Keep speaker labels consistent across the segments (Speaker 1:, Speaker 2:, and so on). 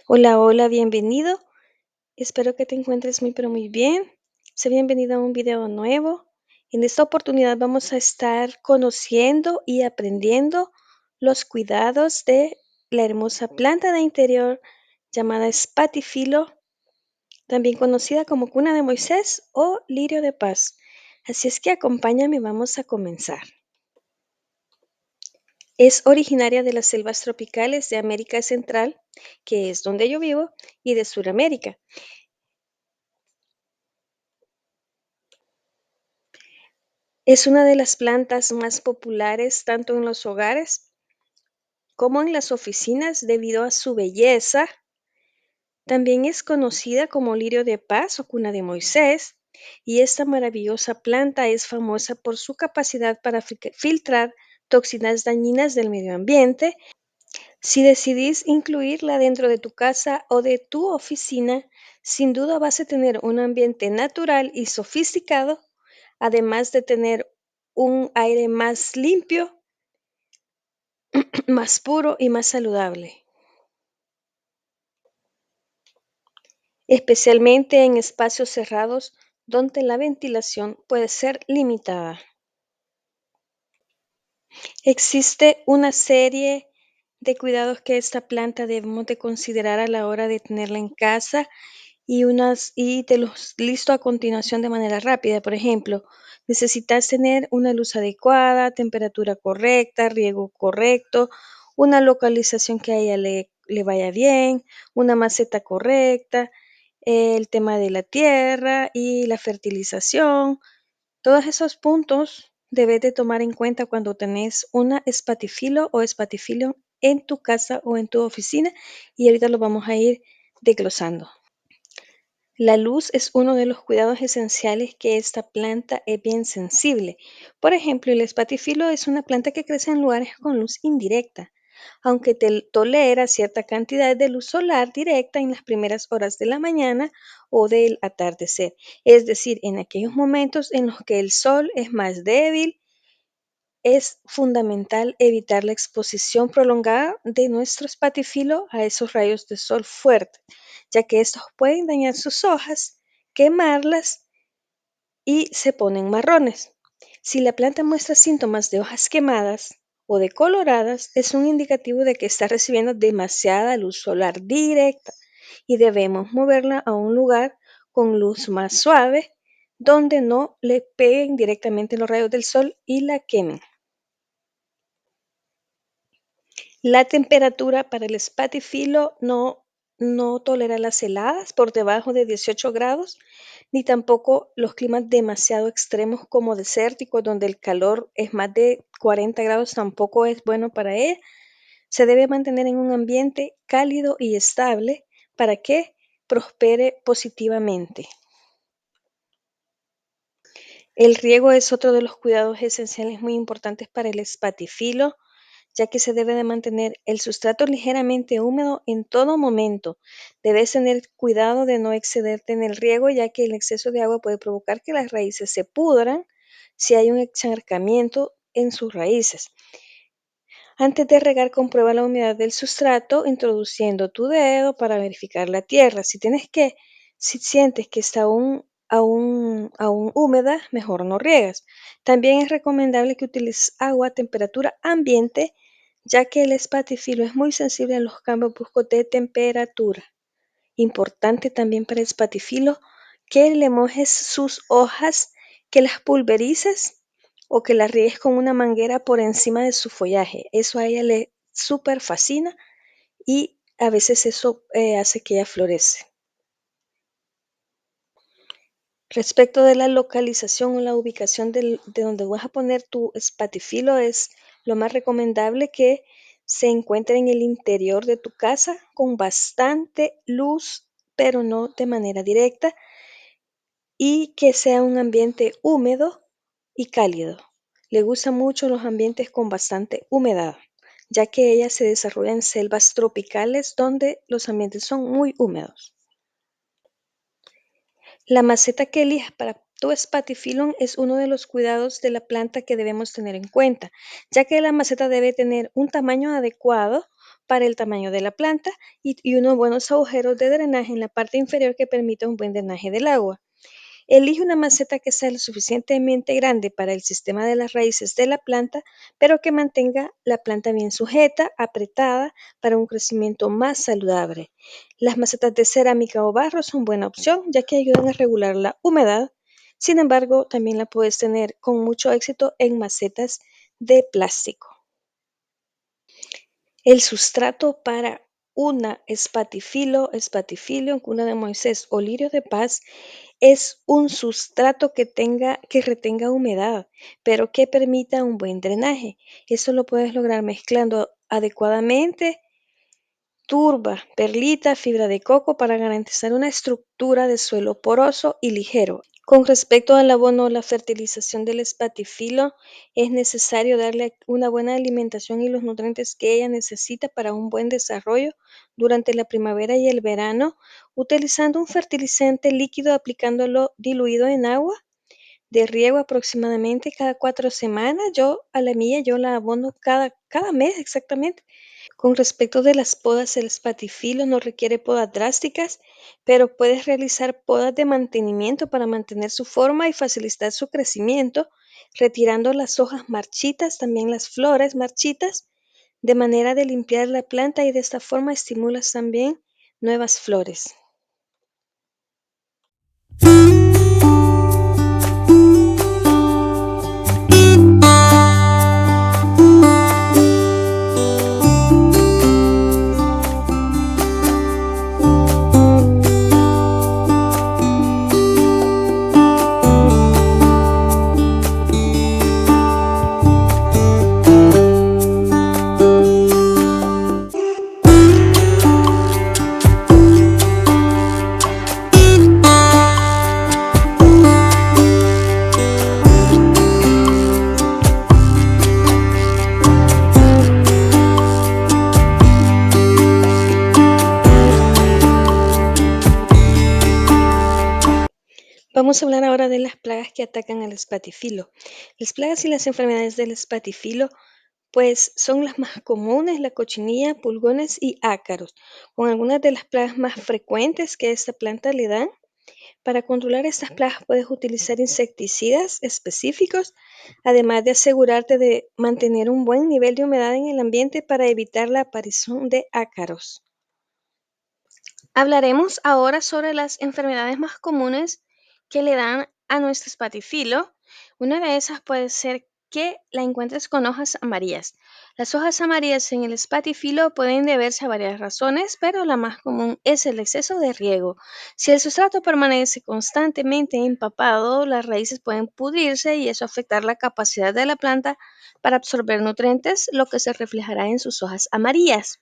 Speaker 1: Hola, hola, bienvenido. Espero que te encuentres muy, pero muy bien. Sé bienvenido a un video nuevo. En esta oportunidad vamos a estar conociendo y aprendiendo los cuidados de la hermosa planta de interior llamada espatifilo, también conocida como cuna de Moisés o lirio de paz. Así es que acompáñame, vamos a comenzar. Es originaria de las selvas tropicales de América Central, que es donde yo vivo, y de Sudamérica. Es una de las plantas más populares tanto en los hogares como en las oficinas debido a su belleza. También es conocida como lirio de paz o cuna de Moisés, y esta maravillosa planta es famosa por su capacidad para filtrar toxinas dañinas del medio ambiente. Si decidís incluirla dentro de tu casa o de tu oficina, sin duda vas a tener un ambiente natural y sofisticado, además de tener un aire más limpio, más puro y más saludable, especialmente en espacios cerrados donde la ventilación puede ser limitada. Existe una serie de cuidados que esta planta debemos de considerar a la hora de tenerla en casa y te los listo a continuación de manera rápida. Por ejemplo, necesitas tener una luz adecuada, temperatura correcta, riego correcto, una localización que a ella le vaya bien, una maceta correcta, el tema de la tierra y la fertilización. Todos esos puntos debes de tomar en cuenta cuando tenés una espatifilo o espatifilo en tu casa o en tu oficina, y ahorita lo vamos a ir desglosando. La luz es uno de los cuidados esenciales que esta planta es bien sensible. Por ejemplo, el espatifilo es una planta que crece en lugares con luz indirecta, aunque tolera cierta cantidad de luz solar directa en las primeras horas de la mañana o del atardecer, es decir, en aquellos momentos en los que el sol es más débil. Es fundamental evitar la exposición prolongada de nuestro espatifilo a esos rayos de sol fuerte, ya que estos pueden dañar sus hojas, quemarlas y se ponen marrones. Si la planta muestra síntomas de hojas quemadas o decoloradas, es un indicativo de que está recibiendo demasiada luz solar directa y debemos moverla a un lugar con luz más suave, donde no le peguen directamente los rayos del sol y la quemen. La temperatura para el espatifilo no tolera las heladas por debajo de 18 grados, ni tampoco los climas demasiado extremos como desérticos, donde el calor es más de 40 grados, tampoco es bueno para ella. Se debe mantener en un ambiente cálido y estable para que prospere positivamente. El riego es otro de los cuidados esenciales muy importantes para el espatifilo, ya que se debe de mantener el sustrato ligeramente húmedo en todo momento. Debes tener cuidado de no excederte en el riego, ya que el exceso de agua puede provocar que las raíces se pudran si hay un encharcamiento en sus raíces. Antes de regar, comprueba la humedad del sustrato introduciendo tu dedo para verificar la tierra. Si sientes que está aún húmeda, mejor no riegas. También es recomendable que utilices agua a temperatura ambiente, ya que el espatifilo es muy sensible a los cambios bruscos de temperatura. Importante también para el espatifilo que le mojes sus hojas, que las pulverices o que las riegues con una manguera por encima de su follaje. Eso a ella le súper fascina y a veces eso hace que ella florece. Respecto de la localización o la ubicación de donde vas a poner tu espatifilo, es lo más recomendable que se encuentre en el interior de tu casa con bastante luz, pero no de manera directa, y que sea un ambiente húmedo y cálido. Le gustan mucho los ambientes con bastante humedad, ya que ella se desarrolla en selvas tropicales donde los ambientes son muy húmedos. La maceta que elijas para tu espatifilum es uno de los cuidados de la planta que debemos tener en cuenta, ya que la maceta debe tener un tamaño adecuado para el tamaño de la planta y unos buenos agujeros de drenaje en la parte inferior que permita un buen drenaje del agua. Elige una maceta que sea lo suficientemente grande para el sistema de las raíces de la planta, pero que mantenga la planta bien sujeta, apretada, para un crecimiento más saludable. Las macetas de cerámica o barro son buena opción, ya que ayudan a regular la humedad. Sin embargo, también la puedes tener con mucho éxito en macetas de plástico. El sustrato para una espatifilo, cuna de Moisés o lirio de paz es un sustrato que retenga humedad, pero que permita un buen drenaje. Eso lo puedes lograr mezclando adecuadamente turba, perlita, fibra de coco para garantizar una estructura de suelo poroso y ligero. Con respecto al abono o la fertilización del espatifilo, es necesario darle una buena alimentación y los nutrientes que ella necesita para un buen desarrollo durante la primavera y el verano, utilizando un fertilizante líquido aplicándolo diluido en agua de riego aproximadamente cada 4 semanas. Yo la abono cada mes exactamente. Con respecto de las podas, el espatifilo no requiere podas drásticas, pero puedes realizar podas de mantenimiento para mantener su forma y facilitar su crecimiento, retirando las hojas marchitas, también las flores marchitas, de manera de limpiar la planta y de esta forma estimulas también nuevas flores. Vamos a hablar ahora de las plagas que atacan al espatifilo. Las plagas y las enfermedades del espatifilo pues son las más comunes, la cochinilla, pulgones y ácaros, con algunas de las plagas más frecuentes que esta planta le dan. Para controlar estas plagas puedes utilizar insecticidas específicos, además de asegurarte de mantener un buen nivel de humedad en el ambiente para evitar la aparición de ácaros. Hablaremos ahora sobre las enfermedades más comunes que le dan a nuestro espatifilo. Una de esas puede ser que la encuentres con hojas amarillas. Las hojas amarillas en el espatifilo pueden deberse a varias razones, pero la más común es el exceso de riego. Si el sustrato permanece constantemente empapado, las raíces pueden pudrirse y eso afectar la capacidad de la planta para absorber nutrientes, lo que se reflejará en sus hojas amarillas.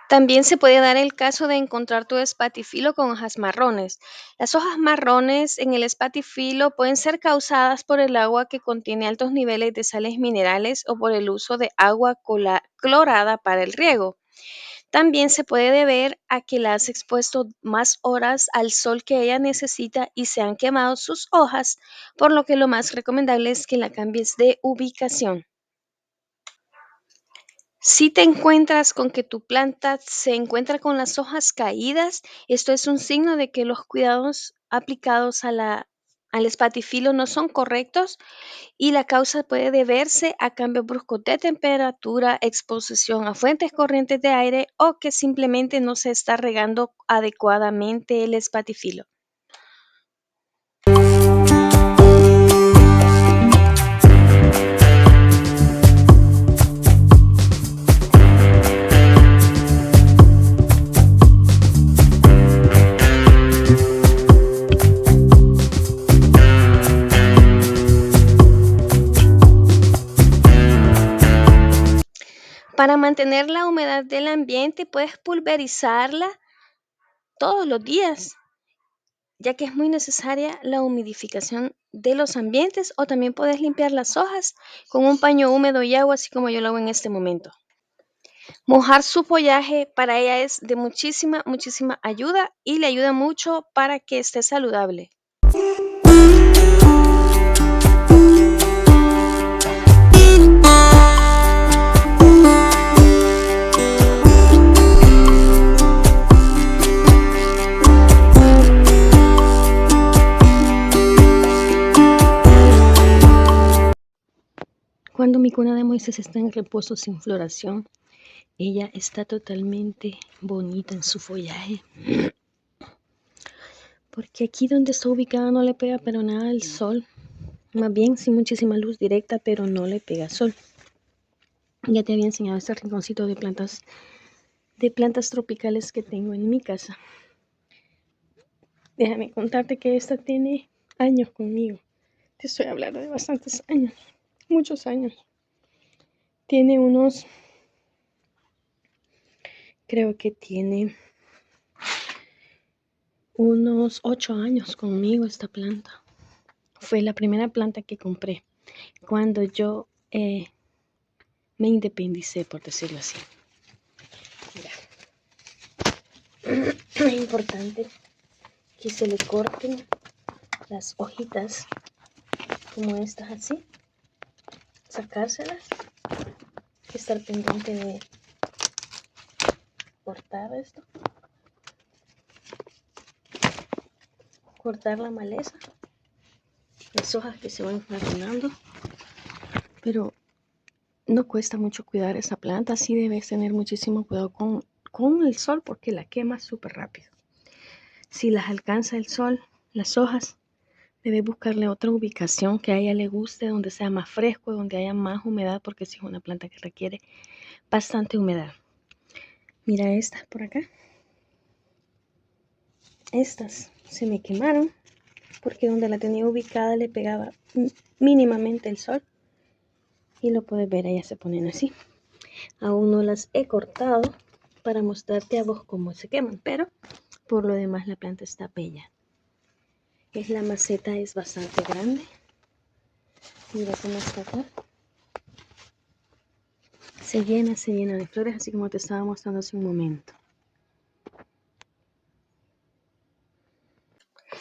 Speaker 1: También se puede dar el caso de encontrar tu espatifilo con hojas marrones. Las hojas marrones en el espatifilo pueden ser causadas por el agua que contiene altos niveles de sales minerales o por el uso de agua clorada para el riego. También se puede deber a que la has expuesto más horas al sol que ella necesita y se han quemado sus hojas, por lo que lo más recomendable es que la cambies de ubicación. Si te encuentras con que tu planta se encuentra con las hojas caídas, esto es un signo de que los cuidados aplicados al espatifilo no son correctos y la causa puede deberse a cambios bruscos de temperatura, exposición a fuentes corrientes de aire o que simplemente no se está regando adecuadamente el espatifilo. Para mantener la humedad del ambiente, puedes pulverizarla todos los días, ya que es muy necesaria la humidificación de los ambientes, o también puedes limpiar las hojas con un paño húmedo y agua, así como yo lo hago en este momento. Mojar su follaje para ella es de muchísima, muchísima ayuda y le ayuda mucho para que esté saludable. mi cuna de Moisés está en reposo sin floración. Ella está totalmente bonita en su follaje. Porque aquí donde está ubicada no le pega pero nada el sol. Más bien sí muchísima luz directa, pero no le pega sol. Ya te había enseñado este rinconcito de plantas tropicales que tengo en mi casa. Déjame contarte que esta tiene años conmigo. Te estoy hablando de bastantes años, muchos años. Tiene creo que tiene unos 8 años conmigo esta planta. Fue la primera planta que compré cuando yo me independicé, por decirlo así. Mira. Es importante que se le corten las hojitas como estas así, sacárselas, estar pendiente de cortar esto, cortar la maleza, las hojas que se van arruinando, pero no cuesta mucho cuidar esa planta. Sí debes tener muchísimo cuidado con el sol porque la quema súper rápido. Si las alcanza el sol, las hojas, debes buscarle otra ubicación que a ella le guste, donde sea más fresco, donde haya más humedad, porque si es una planta que requiere bastante humedad. Mira estas por acá. Estas se me quemaron porque donde la tenía ubicada le pegaba mínimamente el sol. Y lo puedes ver, ellas se ponen así. Aún no las he cortado para mostrarte a vos cómo se queman, pero por lo demás la planta está bella. La maceta es bastante grande. Mira cómo está acá. Se llena de flores, así como te estaba mostrando hace un momento.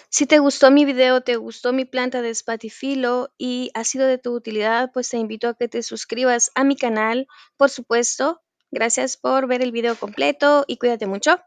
Speaker 1: Si te gustó mi video, te gustó mi planta de spatifilo y ha sido de tu utilidad, pues te invito a que te suscribas a mi canal, por supuesto. Gracias por ver el video completo y cuídate mucho.